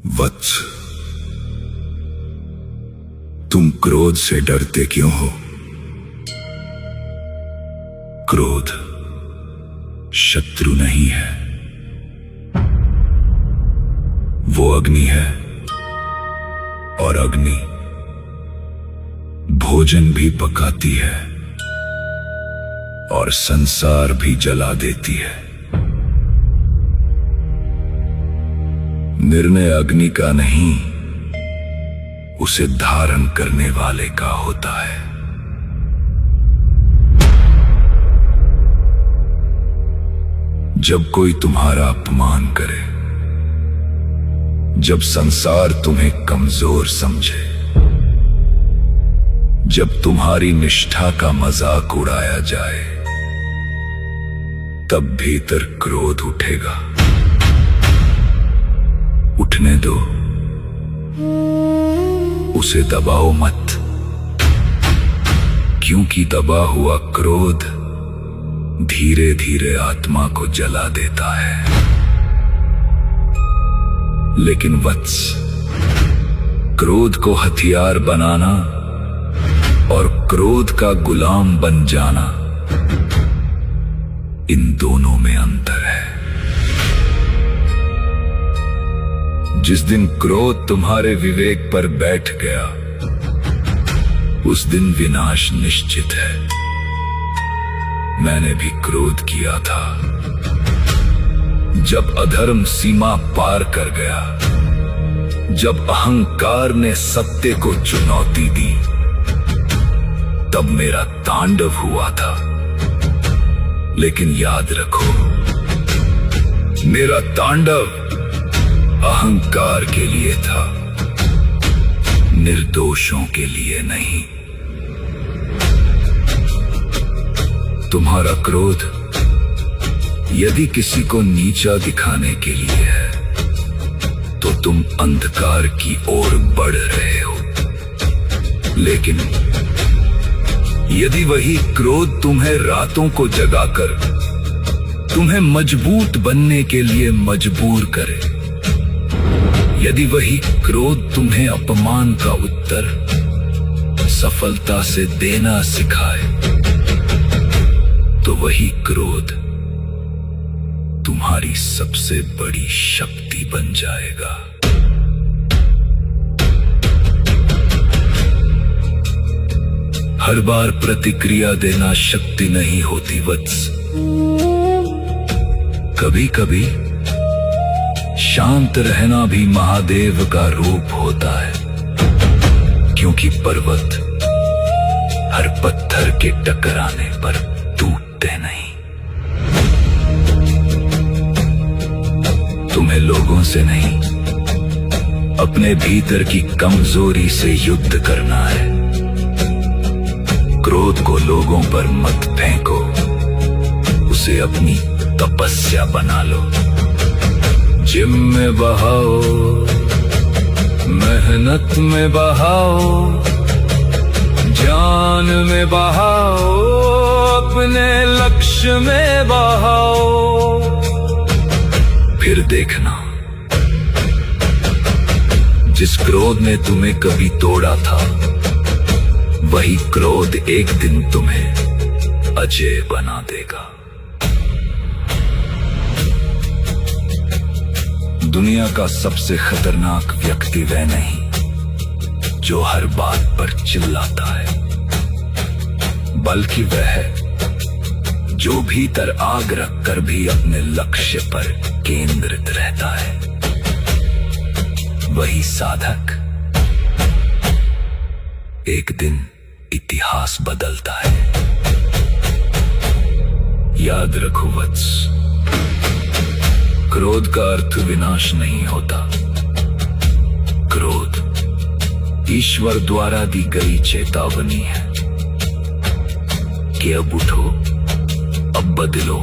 वत्स, तुम क्रोध से डरते क्यों हो? क्रोध शत्रु नहीं है, वो अग्नि है, और अग्नि भोजन भी पकाती है और संसार भी जला देती है। निर्णय अग्नि का नहीं, उसे धारण करने वाले का होता है। जब कोई तुम्हारा अपमान करे, जब संसार तुम्हें कमजोर समझे, जब तुम्हारी निष्ठा का मजाक उड़ाया जाए, तब भीतर क्रोध उठेगा। उठने दो, उसे दबाओ मत, क्योंकि दबा हुआ क्रोध धीरे धीरे आत्मा को जला देता है। लेकिन वत्स, क्रोध को हथियार बनाना और क्रोध का गुलाम बन जाना, इन दोनों में अंतर है। जिस दिन क्रोध तुम्हारे विवेक पर बैठ गया, उस दिन विनाश निश्चित है। मैंने भी क्रोध किया था। जब अधर्म सीमा पार कर गया, जब अहंकार ने सत्य को चुनौती दी, तब मेरा तांडव हुआ था। लेकिन याद रखो, मेरा तांडव अहंकार के लिए था, निर्दोषों के लिए नहीं। तुम्हारा क्रोध यदि किसी को नीचा दिखाने के लिए है, तो तुम अंधकार की ओर बढ़ रहे हो। लेकिन यदि वही क्रोध तुम्हें रातों को जगाकर तुम्हें मजबूत बनने के लिए मजबूर करे, यदि वही क्रोध तुम्हें अपमान का उत्तर सफलता से देना सिखाए, तो वही क्रोध तुम्हारी सबसे बड़ी शक्ति बन जाएगा। हर बार प्रतिक्रिया देना शक्ति नहीं होती वत्स। कभी कभी शांत रहना भी महादेव का रूप होता है, क्योंकि पर्वत हर पत्थर के टकराने पर टूटते नहीं। तुम्हें लोगों से नहीं, अपने भीतर की कमजोरी से युद्ध करना है। क्रोध को लोगों पर मत फेंको, उसे अपनी तपस्या बना लो। जिम में बहाओ, मेहनत में बहाओ, जान में बहाओ, अपने लक्ष्य में बहाओ। फिर देखना, जिस क्रोध ने तुम्हें कभी तोड़ा था, वही क्रोध एक दिन तुम्हें अजय बना देगा। दुनिया का सबसे खतरनाक व्यक्ति वह नहीं जो हर बात पर चिल्लाता है, बल्कि वह है जो भीतर आग रखकर भी अपने लक्ष्य पर केंद्रित रहता है। वही साधक एक दिन इतिहास बदलता है। याद रखो वत्स, क्रोध का अर्थ विनाश नहीं होता। क्रोध ईश्वर द्वारा दी गई चेतावनी है कि अब उठो, अब बदलो,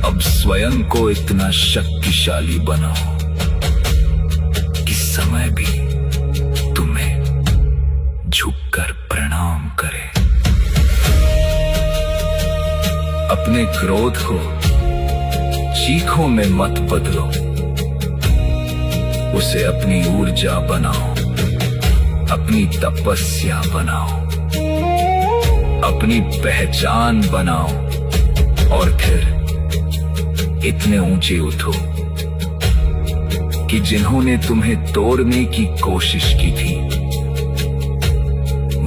अब स्वयं को इतना शक्तिशाली बनाओ कि समय भी तुम्हें झुककर प्रणाम करे। अपने क्रोध को चीखों में मत बदलो, उसे अपनी ऊर्जा बनाओ, अपनी तपस्या बनाओ, अपनी पहचान बनाओ और फिर इतने ऊंचे उठो कि जिन्होंने तुम्हें तोड़ने की कोशिश की थी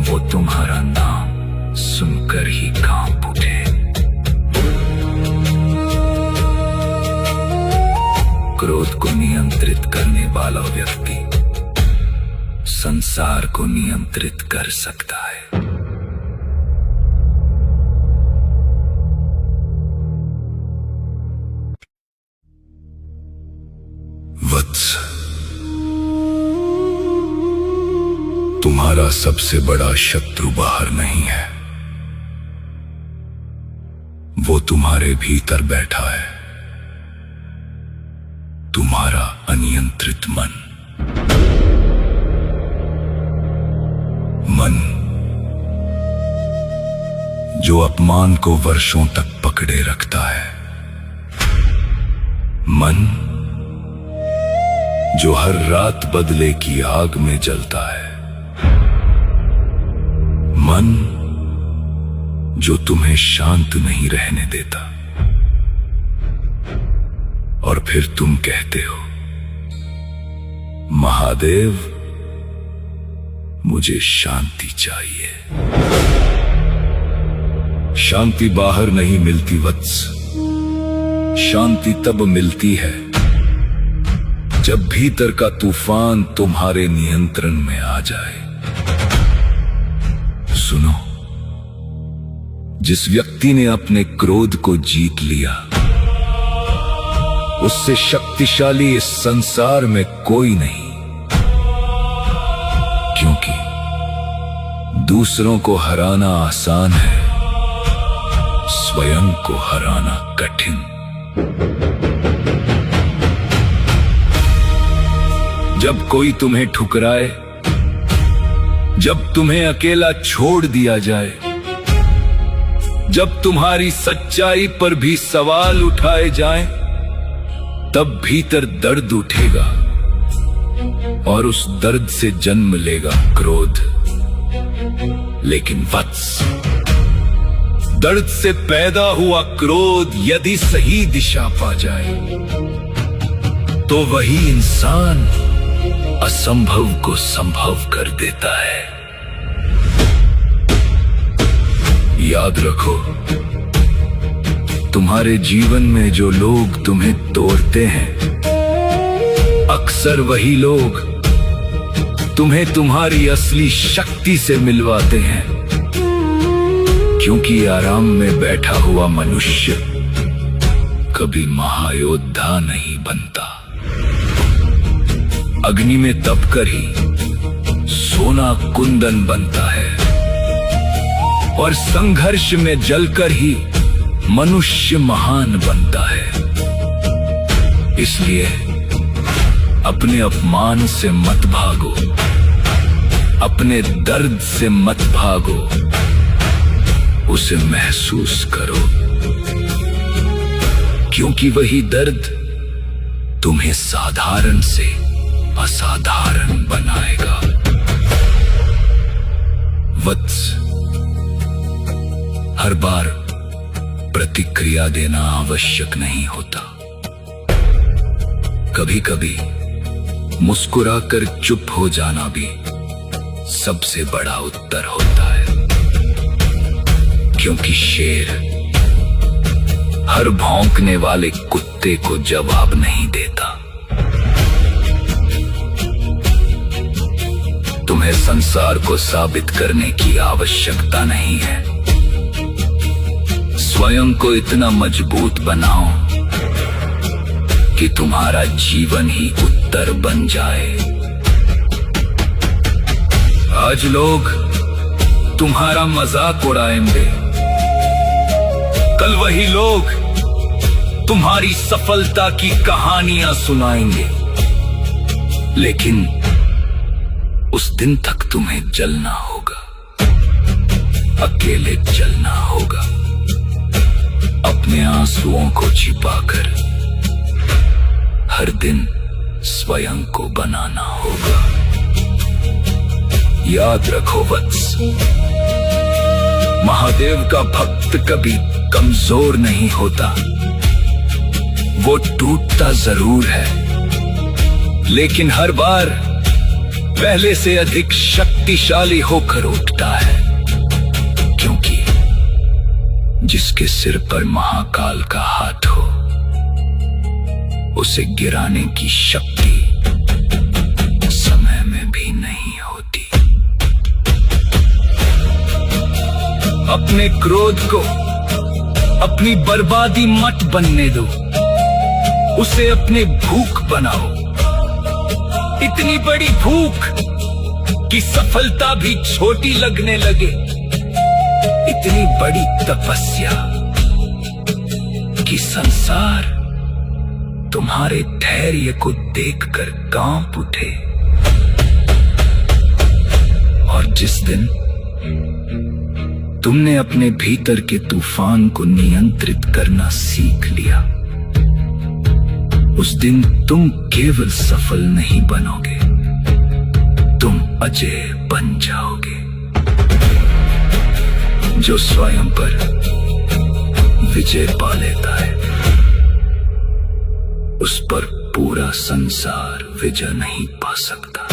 वो तुम्हारा नाम सुनकर ही कांप उठे। क्रोध को नियंत्रित करने वाला व्यक्ति संसार को नियंत्रित कर सकता है। वत्स, तुम्हारा सबसे बड़ा शत्रु बाहर नहीं है, वो तुम्हारे भीतर बैठा है, तुम्हारा अनियंत्रित मन। मन जो अपमान को वर्षों तक पकड़े रखता है, मन जो हर रात बदले की आग में जलता है, मन जो तुम्हें शांत नहीं रहने देता। और फिर तुम कहते हो, महादेव मुझे शांति चाहिए। शांति बाहर नहीं मिलती वत्स, शांति तब मिलती है जब भीतर का तूफान तुम्हारे नियंत्रण में आ जाए। सुनो, जिस व्यक्ति ने अपने क्रोध को जीत लिया, उससे शक्तिशाली इस संसार में कोई नहीं, क्योंकि दूसरों को हराना आसान है, स्वयं को हराना कठिन। जब कोई तुम्हें ठुकराए, जब तुम्हें अकेला छोड़ दिया जाए, जब तुम्हारी सच्चाई पर भी सवाल उठाए जाएं, तब भीतर दर्द उठेगा और उस दर्द से जन्म लेगा क्रोध। लेकिन वत्स, दर्द से पैदा हुआ क्रोध यदि सही दिशा पा जाए तो वही इंसान असंभव को संभव कर देता है। याद रखो, तुम्हारे जीवन में जो लोग तुम्हें तोड़ते हैं, अक्सर वही लोग तुम्हें तुम्हारी असली शक्ति से मिलवाते हैं, क्योंकि आराम में बैठा हुआ मनुष्य कभी महायोद्धा नहीं बनता। अग्नि में तपकर ही सोना कुंदन बनता है और संघर्ष में जलकर ही मनुष्य महान बनता है। इसलिए अपने अपमान से मत भागो, अपने दर्द से मत भागो, उसे महसूस करो, क्योंकि वही दर्द तुम्हें साधारण से असाधारण बनाएगा। वत्स, हर बार प्रतिक्रिया देना आवश्यक नहीं होता। कभी कभी मुस्कुराकर चुप हो जाना भी सबसे बड़ा उत्तर होता है, क्योंकि शेर हर भौंकने वाले कुत्ते को जवाब नहीं देता। तुम्हें संसार को साबित करने की आवश्यकता नहीं है। स्वयं को इतना मजबूत बनाओ कि तुम्हारा जीवन ही उत्तर बन जाए। आज लोग तुम्हारा मजाक उड़ाएंगे, कल वही लोग तुम्हारी सफलता की कहानियां सुनाएंगे, लेकिन उस दिन तक तुम्हें जलना होगा, अकेले जलना होगा, अपने आंसुओं को छिपाकर हर दिन स्वयं को बनाना होगा। याद रखो वत्स, महादेव का भक्त कभी कमजोर नहीं होता। वो टूटता जरूर है, लेकिन हर बार पहले से अधिक शक्तिशाली होकर उठता है, क्योंकि जिसके सिर पर महाकाल का हाथ हो, उसे गिराने की शक्ति समय में भी नहीं होती। अपने क्रोध को अपनी बर्बादी मत बनने दो, उसे अपने भूख बनाओ। इतनी बड़ी भूख कि सफलता भी छोटी लगने लगे। इतनी बड़ी तपस्या कि संसार तुम्हारे धैर्य को देखकर कांप उठे। और जिस दिन तुमने अपने भीतर के तूफान को नियंत्रित करना सीख लिया, उस दिन तुम केवल सफल नहीं बनोगे, तुम अजय बन जाओगे। जो स्वयं पर विजय पा लेता है, उस पर पूरा संसार विजय नहीं पा सकता।